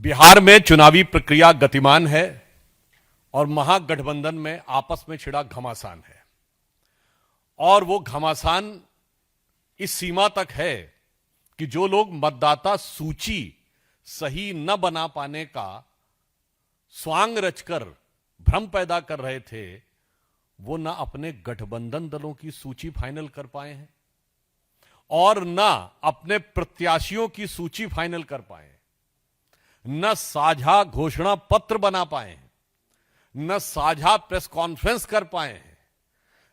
बिहार में चुनावी प्रक्रिया गतिमान है और महागठबंधन में आपस में छिड़ा घमासान है। और वो घमासान इस सीमा तक है कि जो लोग मतदाता सूची सही न बना पाने का स्वांग रचकर भ्रम पैदा कर रहे थे, वो न अपने गठबंधन दलों की सूची फाइनल कर पाए हैं और न अपने प्रत्याशियों की सूची फाइनल कर पाए हैं, न साझा घोषणा पत्र बना पाए हैं, न साझा प्रेस कॉन्फ्रेंस कर पाए हैं,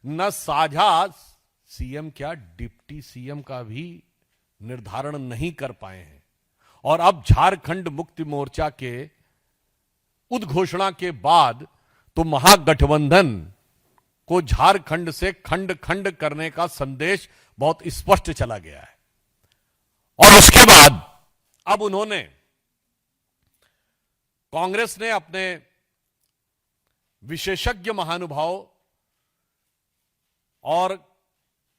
न साझा सीएम क्या डिप्टी सीएम का भी निर्धारण नहीं कर पाए हैं। और अब झारखंड मुक्ति मोर्चा के उद्घोषणा के बाद तो महागठबंधन को झारखंड से खंड खंड करने का संदेश बहुत स्पष्ट चला गया है। और उसके बाद अब उन्होंने, कांग्रेस ने अपने विशेषज्ञ महानुभाव और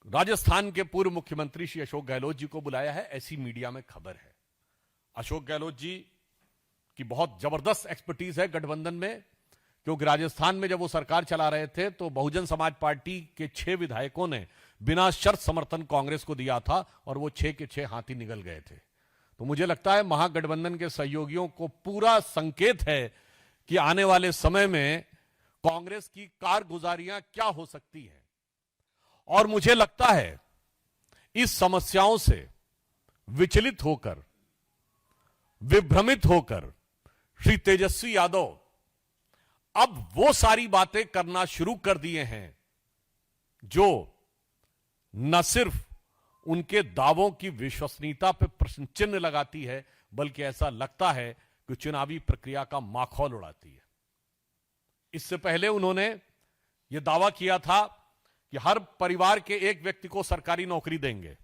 राजस्थान के पूर्व मुख्यमंत्री श्री अशोक गहलोत जी को बुलाया है, ऐसी मीडिया में खबर है। अशोक गहलोत जी की बहुत जबरदस्त एक्सपर्टीज है गठबंधन में, क्योंकि राजस्थान में जब वो सरकार चला रहे थे तो बहुजन समाज पार्टी के 6 विधायकों ने बिना शर्त समर्थन कांग्रेस को दिया था और वो 6 के 6 हाथी निकल गए थे। तो मुझे लगता है महागठबंधन के सहयोगियों को पूरा संकेत है कि आने वाले समय में कांग्रेस की कारगुजारियां क्या हो सकती हैं। और मुझे लगता है इस समस्याओं से विचलित होकर, विभ्रमित होकर श्री तेजस्वी यादव अब वो सारी बातें करना शुरू कर दिए हैं जो न सिर्फ उनके दावों की विश्वसनीयता पर प्रश्न चिन्ह लगाती है, बल्कि ऐसा लगता है कि चुनावी प्रक्रिया का माखौल उड़ाती है। इससे पहले उन्होंने यह दावा किया था कि हर परिवार के एक व्यक्ति को सरकारी नौकरी देंगे।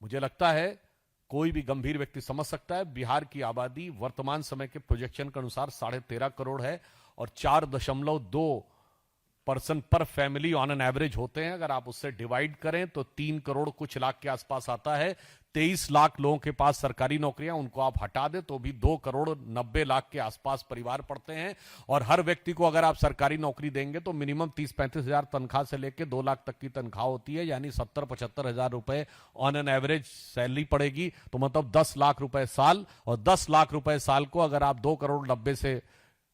मुझे लगता है कोई भी गंभीर व्यक्ति समझ सकता है बिहार की आबादी वर्तमान समय के प्रोजेक्शन के अनुसार 13.5 करोड़ है और 4.2% पर फैमिली ऑन एन एवरेज होते हैं। अगर आप उससे डिवाइड करें तो 3 करोड़ कुछ लाख के आसपास आता है। 23 लाख लोगों के पास सरकारी नौकरियां, उनको आप हटा दें तो भी 2 करोड़ 90 लाख के आसपास परिवार पड़ते हैं। और हर व्यक्ति को अगर आप सरकारी नौकरी देंगे तो मिनिमम 30-35 हजार तनख्वाह से लेकर 2 लाख तक की तनख्वाह होती है, यानी 70-75 हजार रुपए ऑन एन एवरेज सैलरी पड़ेगी। तो मतलब 10 लाख रुपए साल, और 10 लाख रुपए साल को अगर आप 2 करोड़ 90 से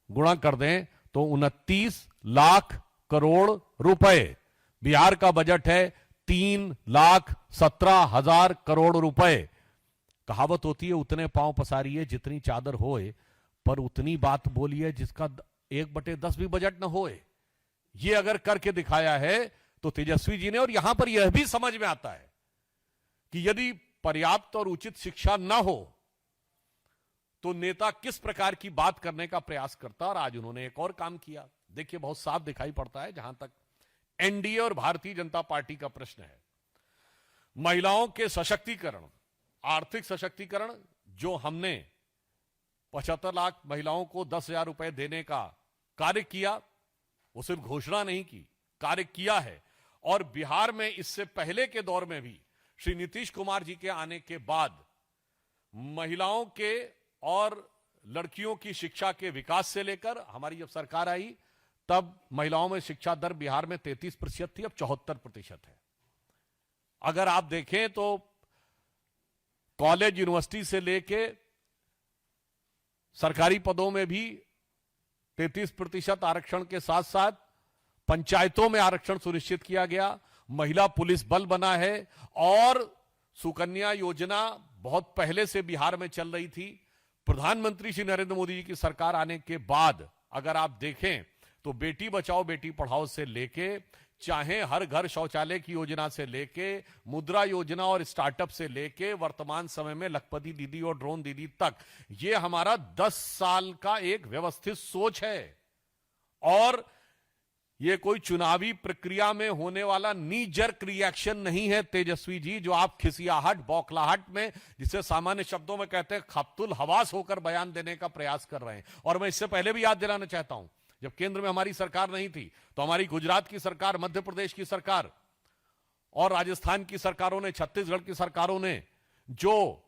गुणा कर दें तो 29 लाख करोड़ रुपए। बिहार का बजट है 3,17,000 करोड़ रुपए। कहावत होती है उतने पांव पसारिए जितनी चादर होए, पर उतनी बात बोलिए जिसका 1/10 भी बजट न होए। ये अगर करके दिखाया है तो तेजस्वी जी ने। और यहां पर यह भी समझ में आता है कि यदि पर्याप्त और उचित शिक्षा न हो तो नेता किस प्रकार की बात करने का प्रयास करता। और आज उन्होंने एक और काम किया, देखिए बहुत साफ दिखाई पड़ता है। जहां तक एनडीए और भारतीय जनता पार्टी का प्रश्न है, महिलाओं के सशक्तिकरण, आर्थिक सशक्तिकरण, जो हमने 75 लाख महिलाओं को 10,000 रुपए देने का कार्य किया, वो सिर्फ घोषणा नहीं की, कार्य किया है। और बिहार में इससे पहले के दौर में भी श्री नीतीश कुमार जी के आने के बाद महिलाओं के और लड़कियों की शिक्षा के विकास से लेकर हमारी जब सरकार आई तब महिलाओं में शिक्षा दर बिहार में 33% थी, अब 74% है। अगर आप देखें तो कॉलेज यूनिवर्सिटी से लेके सरकारी पदों में भी 33% आरक्षण के साथ साथ पंचायतों में आरक्षण सुनिश्चित किया गया। महिला पुलिस बल बना है और सुकन्या योजना बहुत पहले से बिहार में चल रही थी। प्रधानमंत्री श्री नरेंद्र मोदी जी की सरकार आने के बाद अगर आप देखें तो बेटी बचाओ बेटी पढ़ाओ से लेके, चाहे हर घर शौचालय की योजना से लेके, मुद्रा योजना और स्टार्टअप से लेके वर्तमान समय में लखपति दीदी और ड्रोन दीदी तक, ये हमारा 10 साल का एक व्यवस्थित सोच है। और ये कोई चुनावी प्रक्रिया में होने वाला नी जर्क रिएक्शन नहीं है तेजस्वी जी, जो आप खिसियाहट, बौखलाहट में, जिसे सामान्य शब्दों में कहते हैं खप्तुल हवास होकर बयान देने का प्रयास कर रहे हैं। और मैं इससे पहले भी याद दिलाना चाहता हूं, जब केंद्र में हमारी सरकार नहीं थी तो हमारी गुजरात की सरकार, मध्य प्रदेश की सरकार और राजस्थान की सरकारों ने, छत्तीसगढ़ की सरकारों ने जो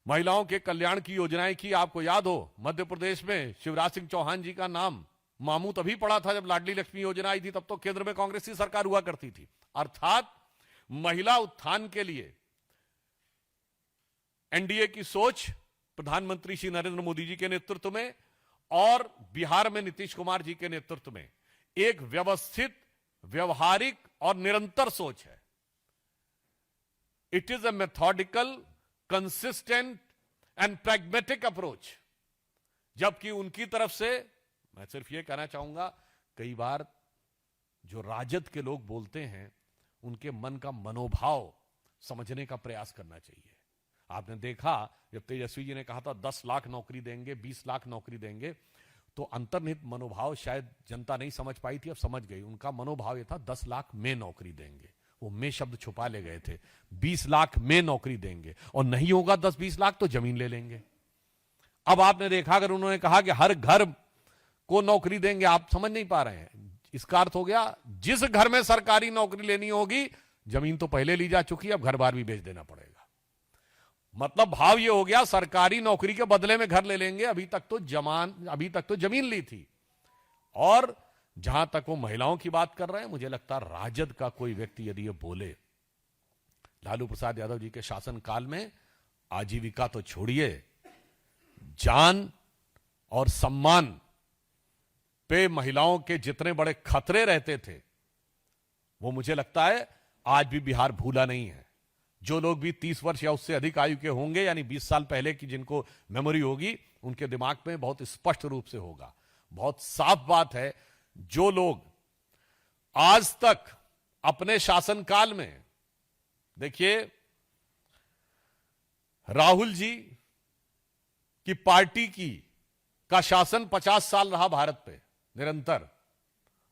महिलाओं के कल्याण की योजनाएं की। आपको याद हो मध्य प्रदेश में शिवराज सिंह चौहान जी का नाम मामू तभी पड़ा था जब लाडली लक्ष्मी योजना आई थी, तब तो केंद्र में कांग्रेस की सरकार हुआ करती थी। अर्थात महिला उत्थान के लिए एनडीए की सोच प्रधानमंत्री श्री नरेंद्र मोदी जी के नेतृत्व में और बिहार में नीतीश कुमार जी के नेतृत्व में एक व्यवस्थित, व्यवहारिक और निरंतर सोच है। It is a methodical, consistent and pragmatic approach. जबकि उनकी तरफ से मैं सिर्फ यह कहना चाहूंगा, कई बार जो राजद के लोग बोलते हैं उनके मन का मनोभाव समझने का प्रयास करना चाहिए। आपने देखा जब तेजस्वी जी ने कहा था 10 लाख नौकरी देंगे, 20 लाख नौकरी देंगे, तो अंतर्निहित मनोभाव शायद जनता नहीं समझ पाई थी, अब समझ गई। उनका मनोभाव यह था 10 लाख में नौकरी देंगे, वो में शब्द छुपा ले गए थे। 20 लाख में नौकरी देंगे और नहीं होगा 10-20 लाख तो जमीन ले लेंगे। अब आपने देखा अगर उन्होंने कहा कि हर घर को नौकरी देंगे, आप समझ नहीं पा रहे हैं। इसका अर्थ हो गया जिस घर में सरकारी नौकरी लेनी होगी, जमीन तो पहले ली जा चुकी है, अब घर बार भी बेच देना पड़ेगा। मतलब भाव ये हो गया सरकारी नौकरी के बदले में घर ले लेंगे। अभी तक तो जमीन ली थी। और जहां तक वो महिलाओं की बात कर रहे हैं, मुझे लगता है राजद का कोई व्यक्ति यदि ये बोले, लालू प्रसाद यादव जी के शासनकाल में आजीविका तो छोड़िए, जान और सम्मान पे महिलाओं के जितने बड़े खतरे रहते थे, वो मुझे लगता है आज भी बिहार भूला नहीं है। जो लोग भी 30 वर्ष या उससे अधिक आयु के होंगे, यानी 20 साल पहले की जिनको मेमोरी होगी, उनके दिमाग में बहुत स्पष्ट रूप से होगा। बहुत साफ बात है, जो लोग आज तक अपने शासनकाल में, देखिए राहुल जी की पार्टी का शासन 50 साल रहा भारत पे निरंतर,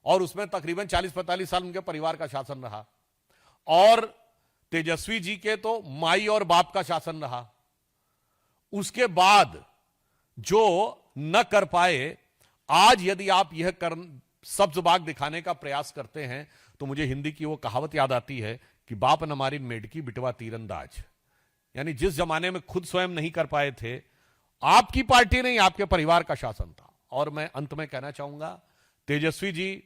और उसमें तकरीबन 40-45 साल उनके परिवार का शासन रहा। और तेजस्वी जी के तो माई और बाप का शासन रहा। उसके बाद जो न कर पाए, आज यदि आप यह सब्ज बाग दिखाने का प्रयास करते हैं, तो मुझे हिंदी की वो कहावत याद आती है कि बाप न मारी मेढकी बिटवा तीरंदाज। यानी जिस जमाने में खुद स्वयं नहीं कर पाए थे, आपकी पार्टी नहीं, आपके परिवार का शासन था। और मैं अंत में कहना चाहूंगा, तेजस्वी जी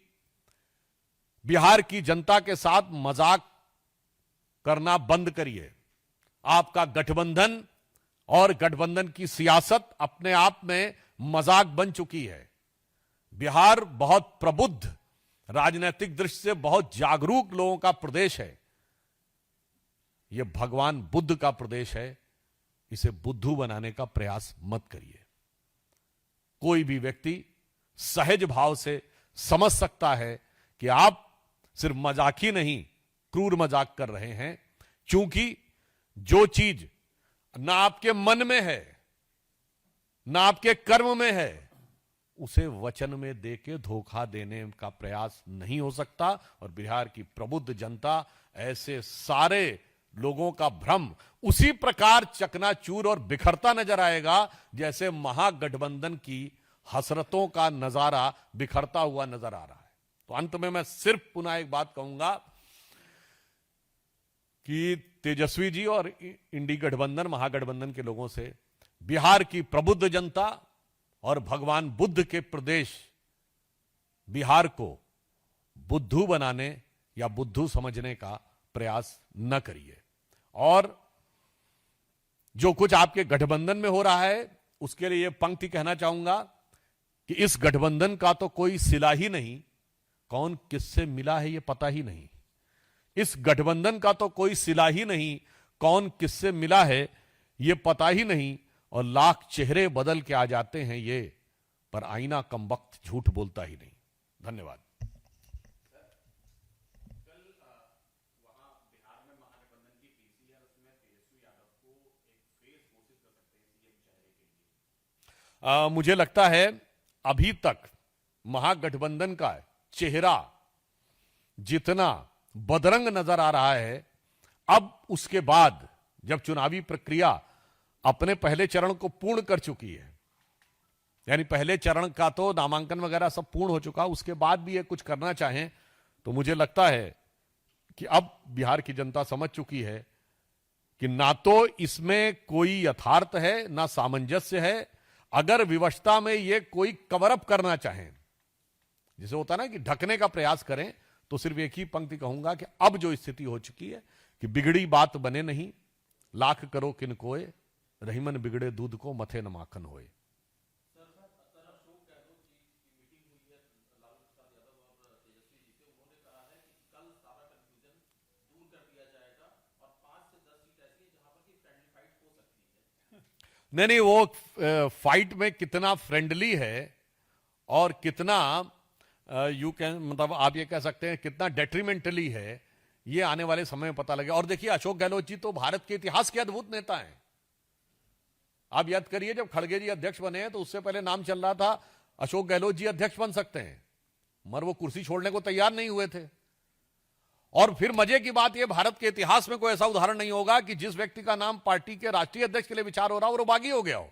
बिहार की जनता के साथ मजाक करना बंद करिए। आपका गठबंधन और गठबंधन की सियासत अपने आप में मजाक बन चुकी है। बिहार बहुत प्रबुद्ध, राजनीतिक दृष्टि से बहुत जागरूक लोगों का प्रदेश है। यह भगवान बुद्ध का प्रदेश है। इसे बुद्धू बनाने का प्रयास मत करिए। कोई भी व्यक्ति सहज भाव से समझ सकता है कि आप सिर्फ मजाक ही नहीं, क्रूर मजाक कर रहे हैं। क्योंकि जो चीज ना आपके मन में है, ना आपके कर्म में है, उसे वचन में देके धोखा देने का प्रयास नहीं हो सकता। और बिहार की प्रबुद्ध जनता ऐसे सारे लोगों का भ्रम उसी प्रकार चकनाचूर और बिखरता नजर आएगा जैसे महागठबंधन की हसरतों का नजारा बिखरता हुआ नजर आ रहा है। तो अंत में मैं सिर्फ पुनः एक बात कहूंगा कि तेजस्वी जी और इंडी गठबंधन, महागठबंधन के लोगों से बिहार की प्रबुद्ध जनता और भगवान बुद्ध के प्रदेश बिहार को बुद्धू बनाने या बुद्धू समझने का प्रयास न करिए। और जो कुछ आपके गठबंधन में हो रहा है, उसके लिए यह पंक्ति कहना चाहूंगा कि इस गठबंधन का तो कोई सिला ही नहीं, कौन किससे मिला है यह पता ही नहीं। इस गठबंधन का तो कोई सिला ही नहीं, कौन किससे मिला है यह पता ही नहीं। और लाख चेहरे बदल के आ जाते हैं ये, पर आईना कमबख्त झूठ बोलता ही नहीं। धन्यवाद। मुझे लगता है अभी तक महागठबंधन का चेहरा जितना बदरंग नजर आ रहा है, अब उसके बाद जब चुनावी प्रक्रिया अपने पहले चरण को पूर्ण कर चुकी है, यानी पहले चरण का तो नामांकन वगैरह सब पूर्ण हो चुका, उसके बाद भी ये कुछ करना चाहें तो मुझे लगता है कि अब बिहार की जनता समझ चुकी है कि ना तो इसमें कोई यथार्थ है ना सामंजस्य है। अगर विवशता में ये कोई कवर अप करना चाहें, जैसे होता ना कि ढकने का प्रयास करें, तो सिर्फ एक ही पंक्ति कहूंगा कि अब जो स्थिति हो चुकी है कि बिगड़ी बात बने नहीं, लाख करो किन कोय, रहीमन बिगड़े दूध को मथे न माखन होए। नहीं नहीं, वो फाइट में कितना फ्रेंडली है और कितना यू कैन मतलब आप ये कह सकते हैं कितना डेट्रीमेंटली है, ये आने वाले समय में पता लगेगा। और देखिए, अशोक गहलोत जी तो भारत के इतिहास के अद्भुत नेता हैं। आप याद करिए, जब खड़गे जी अध्यक्ष बने तो उससे पहले नाम चल रहा था अशोक गहलोत जी अध्यक्ष बन सकते हैं, मगर वो कुर्सी छोड़ने को तैयार नहीं हुए थे। और फिर मजे की बात यह, भारत के इतिहास में कोई ऐसा उदाहरण नहीं होगा कि जिस व्यक्ति का नाम पार्टी के राष्ट्रीय अध्यक्ष के लिए विचार हो रहा हो वो बागी हो गया हो,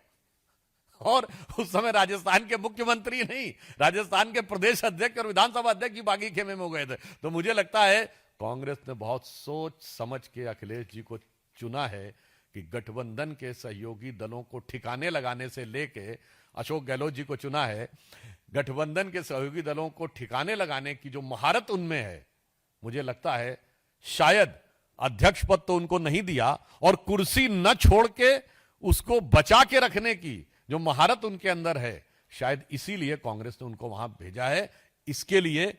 और उस समय राजस्थान के मुख्यमंत्री नहीं, राजस्थान के प्रदेश अध्यक्ष और विधानसभा अध्यक्ष की बागी खेमे में हो गए थे। तो मुझे लगता है कांग्रेस ने बहुत सोच समझ के अखिलेश जी को चुना है कि गठबंधन के सहयोगी दलों को ठिकाने लगाने से लेके अशोक गहलोत जी को चुना है। गठबंधन के सहयोगी दलों को ठिकाने लगाने की जो महारत उनमें है, मुझे लगता है शायद अध्यक्ष पद तो उनको नहीं दिया, और कुर्सी न छोड़ के उसको बचा के रखने की जो महारत उनके अंदर है, शायद इसीलिए कांग्रेस ने उनको वहां भेजा है। इसके लिए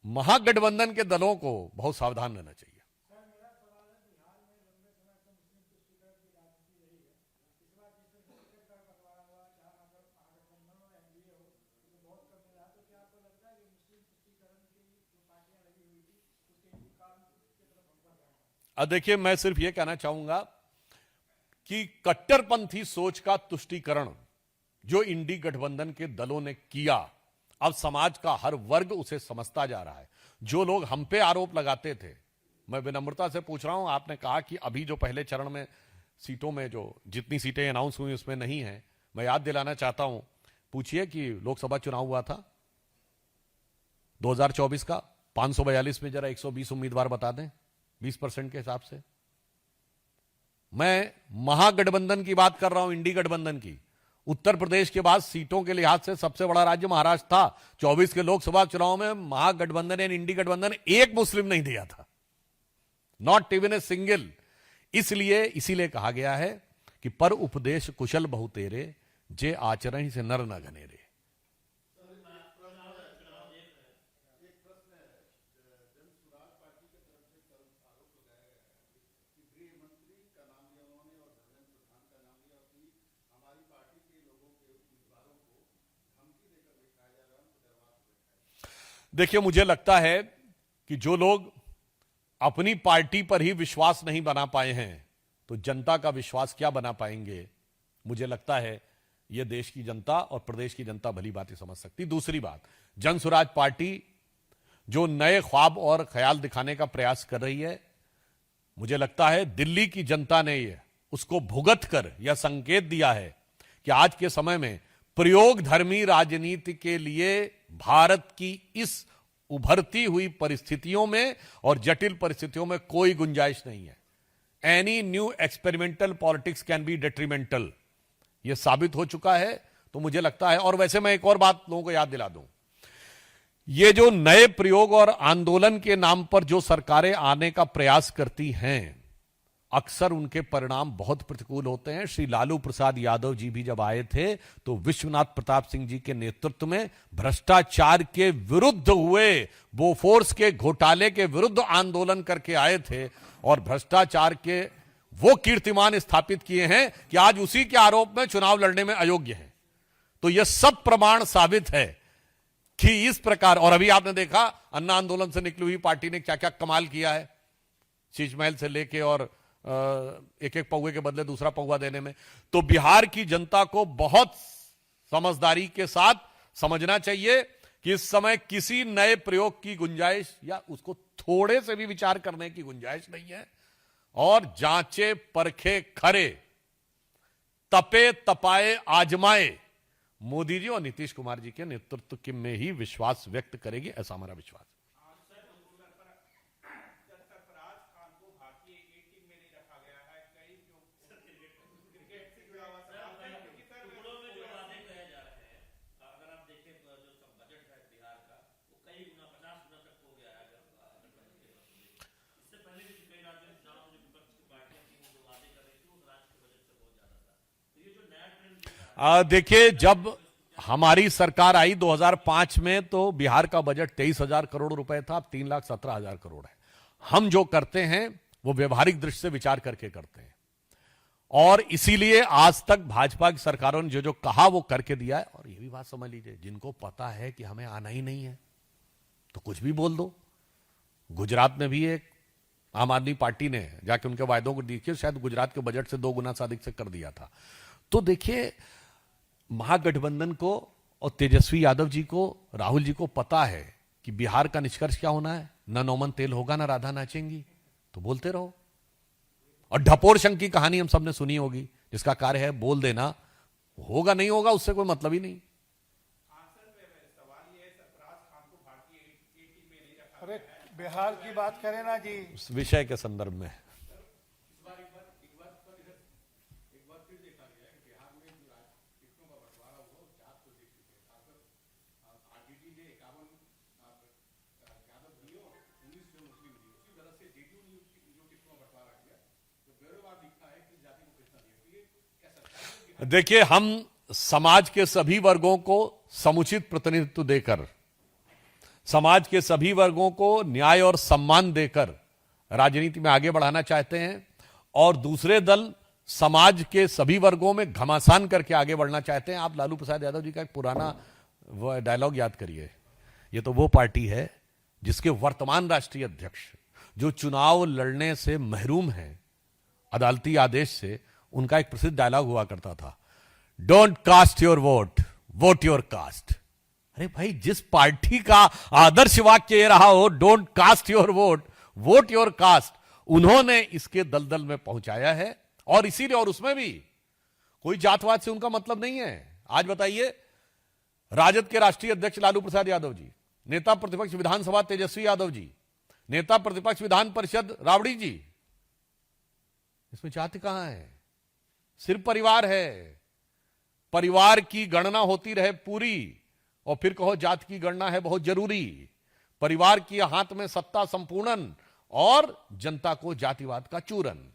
महागठबंधन के दलों को बहुत सावधान रहना चाहिए। अब देखिए, मैं सिर्फ यह कहना चाहूंगा कि कट्टरपंथी सोच का तुष्टीकरण जो इंडी गठबंधन के दलों ने किया, अब समाज का हर वर्ग उसे समझता जा रहा है। जो लोग हम पे आरोप लगाते थे, मैं विनम्रता से पूछ रहा हूं, आपने कहा कि अभी जो पहले चरण में सीटों में जो जितनी सीटें अनाउंस हुई उसमें नहीं है, मैं याद दिलाना चाहता हूं, पूछिए कि लोकसभा चुनाव हुआ था 2024 का, 542 में जरा 120 उम्मीदवार बता दें 20% के हिसाब से। मैं महागठबंधन की बात कर रहा हूं, इंडी गठबंधन की। उत्तर प्रदेश के बाद सीटों के लिहाज से सबसे बड़ा राज्य महाराष्ट्र था। 24 के लोकसभा चुनाव में महागठबंधन या इंडी गठबंधन एक मुस्लिम नहीं दिया था, नॉट इवन ए सिंगल। इसीलिए कहा गया है कि पर उपदेश कुशल बहु तेरे, जे आचरण से नर न घनेरे। देखिए, मुझे लगता है कि जो लोग अपनी पार्टी पर ही विश्वास नहीं बना पाए हैं, तो जनता का विश्वास क्या बना पाएंगे। मुझे लगता है यह देश की जनता और प्रदेश की जनता भली बात समझ सकती। दूसरी बात, जन स्वराज पार्टी जो नए ख्वाब और ख्याल दिखाने का प्रयास कर रही है, मुझे लगता है दिल्ली की जनता ने यह उसको भुगत कर यह संकेत दिया है कि आज के समय में प्रयोग धर्मी राजनीति के लिए भारत की इस उभरती हुई परिस्थितियों में और जटिल परिस्थितियों में कोई गुंजाइश नहीं है। Any new experimental politics can be detrimental, यह साबित हो चुका है। तो मुझे लगता है, और वैसे मैं एक और बात लोगों को याद दिला दूं, ये जो नए प्रयोग और आंदोलन के नाम पर जो सरकारें आने का प्रयास करती हैं, अक्सर उनके परिणाम बहुत प्रतिकूल होते हैं। श्री लालू प्रसाद यादव जी भी जब आए थे तो विश्वनाथ प्रताप सिंह जी के नेतृत्व में भ्रष्टाचार के विरुद्ध हुए, बोफोर्स के घोटाले के विरुद्ध आंदोलन करके आए थे, और भ्रष्टाचार के वो कीर्तिमान स्थापित किए हैं कि आज उसी के आरोप में चुनाव लड़ने में अयोग्य हैं। तो यह सब प्रमाण साबित है कि इस प्रकार, और अभी आपने देखा अन्ना आंदोलन से निकली हुई पार्टी ने क्या क्या कमाल किया है, शीश महल से लेके और एक एक पौवे के बदले दूसरा पौवा देने में। तो बिहार की जनता को बहुत समझदारी के साथ समझना चाहिए कि इस समय किसी नए प्रयोग की गुंजाइश या उसको थोड़े से भी विचार करने की गुंजाइश नहीं है। और जांचे परखे खरे, तपे तपाए आजमाए, मोदी जी और नीतीश कुमार जी के नेतृत्व में ही विश्वास व्यक्त करेगी, ऐसा हमारा विश्वास है। देखिए, जब हमारी सरकार आई 2005 में तो बिहार का बजट 23,000 करोड़ रुपए था, अब 3,17,000 करोड़ है। हम जो करते हैं वो व्यवहारिक दृष्टि से विचार करके करते हैं, और इसीलिए आज तक भाजपा की सरकारों ने जो जो कहा वो करके दिया है। और ये भी बात समझ लीजिए, जिनको पता है कि हमें आना ही नहीं है तो कुछ भी बोल दो। गुजरात में भी एक आम आदमी पार्टी ने जाके उनके वायदों को देखिए, शायद गुजरात के बजट से 2 गुना से अधिक से कर दिया था। तो देखिए, महागठबंधन को और तेजस्वी यादव जी को, राहुल जी को पता है कि बिहार का निष्कर्ष क्या होना है, न नौमन तेल होगा न राधा नाचेंगी। तो बोलते रहो। और ढपोर शंख की कहानी हम सबने सुनी होगी, जिसका कार्य है बोल देना, होगा नहीं होगा उससे कोई मतलब ही नहीं। अरे बिहार की बात करें ना जी, उस विषय के संदर्भ में देखिए, हम समाज के सभी वर्गों को समुचित प्रतिनिधित्व देकर, समाज के सभी वर्गों को न्याय और सम्मान देकर राजनीति में आगे बढ़ाना चाहते हैं, और दूसरे दल समाज के सभी वर्गों में घमासान करके आगे बढ़ना चाहते हैं। आप लालू प्रसाद यादव जी का एक पुराना डायलॉग याद करिए। ये तो वो पार्टी है जिसके वर्तमान राष्ट्रीय अध्यक्ष, जो चुनाव लड़ने से महरूम है अदालती आदेश से, उनका एक प्रसिद्ध डायलॉग हुआ करता था, don't cast your vote, vote your caste. अरे भाई, जिस पार्टी का आदर्श वाक्य ये रहा हो, don't cast your vote, vote your caste, उन्होंने इसके दलदल में पहुंचाया है। और इसीलिए, और उसमें भी कोई जातवाद से उनका मतलब नहीं है। आज बताइए, राजद के राष्ट्रीय अध्यक्ष लालू प्रसाद यादव जी, नेता प्रतिपक्ष विधानसभा तेजस्वी यादव जी, नेता प्रतिपक्ष विधान परिषद राबड़ी जी, इसमें जाति कहां है? सिर्फ परिवार है। परिवार की गणना होती रहे पूरी, और फिर कहो जात की गणना है बहुत जरूरी। परिवार के हाथ में सत्ता संपूर्णन, और जनता को जातिवाद का चूरन।